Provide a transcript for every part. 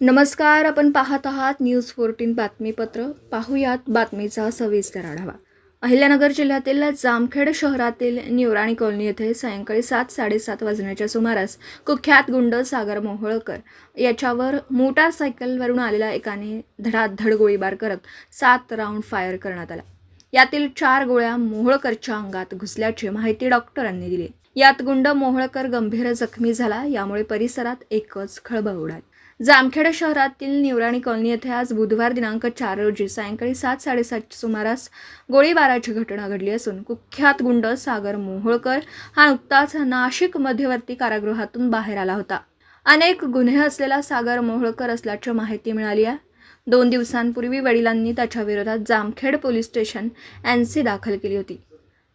नमस्कार. आपण पाहत आहात न्यूज 14 बातमीपत्र. पाहुयात बातमीचा सविस्तर आढावा. अहिल्यानगर जिल्ह्यातील जामखेड शहरातील निवराणी कॉलनी येथे सायंकाळी 7:30 वाजण्याच्या सुमारास कुख्यात गुंड सागर मोहोळकर याच्यावर मोटारसायकलवरून आलेल्या एकाने धडाधड गोळीबार करत 7 राऊंड फायर करण्यात आला. यातील 4 गोळ्या मोहोळकरच्या अंगात घुसल्याची माहिती डॉक्टरांनी दिली. यात गुंड मोहोळकर गंभीर जखमी झाला. यामुळे परिसरात एकच खळबळ उडाली. जामखेड शहरातील निवराणी कॉलनी येथे आज बुधवार दिनांक 4 रोजी सायंकाळी 7:30 सुमारास गोळीबाराची घटना घडली असून कुख्यात गुंड सागर मोहोळकर हा नुकताच नाशिक मध्यवर्ती कारागृहातून बाहेर आला होता. अनेक गुन्हे असलेला सागर मोहोळकर असल्याची माहिती मिळाली आहे. 2 दिवसांपूर्वी वडिलांनी त्याच्या विरोधात जामखेड पोलीस स्टेशन NC दाखल केली होती.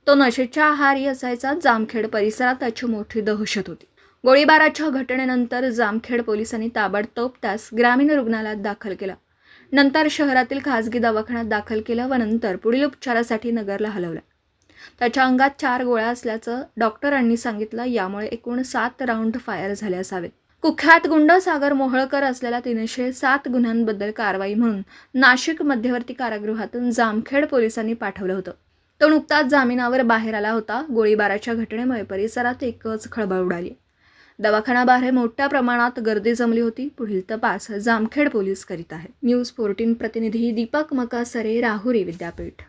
तो नशेच्या आहारी असायचा. जामखेड परिसरात त्याची मोठी दहशत होती. गोळीबाराच्या घटनेनंतर जामखेड पोलिसांनी ताबडतोब त्यास ग्रामीण रुग्णालयात दाखल केलं. नंतर शहरातील खासगी दवाखान्यात दाखल केलं व नंतर पुढील उपचारासाठी नगरला हलवलं. त्याच्या अंगात 4 गोळ्या असल्याचं डॉक्टरांनी सांगितलं. यामुळे एकूण 7 राऊंड फायर झाले असावेत. कुख्यात गुंड सागर मोहोळकर असलेल्या 307 गुन्ह्यांबद्दल कारवाई म्हणून नाशिक मध्यवर्ती कारागृहातून जामखेड पोलिसांनी पाठवलं होतं. तो नुकताच जामिनावर बाहेर आला होता. गोळीबाराच्या घटनेमुळे परिसरात एकच खळबळ उडाली. दवाखान्याबाहेर मोठ्या प्रमाणात गर्दी जमली होती. पुढील तपास जामखेड पोलीस करीत आहेत. न्यूज 14 प्रतिनिधी दीपक मकासरे, राहुरी विद्यापीठ.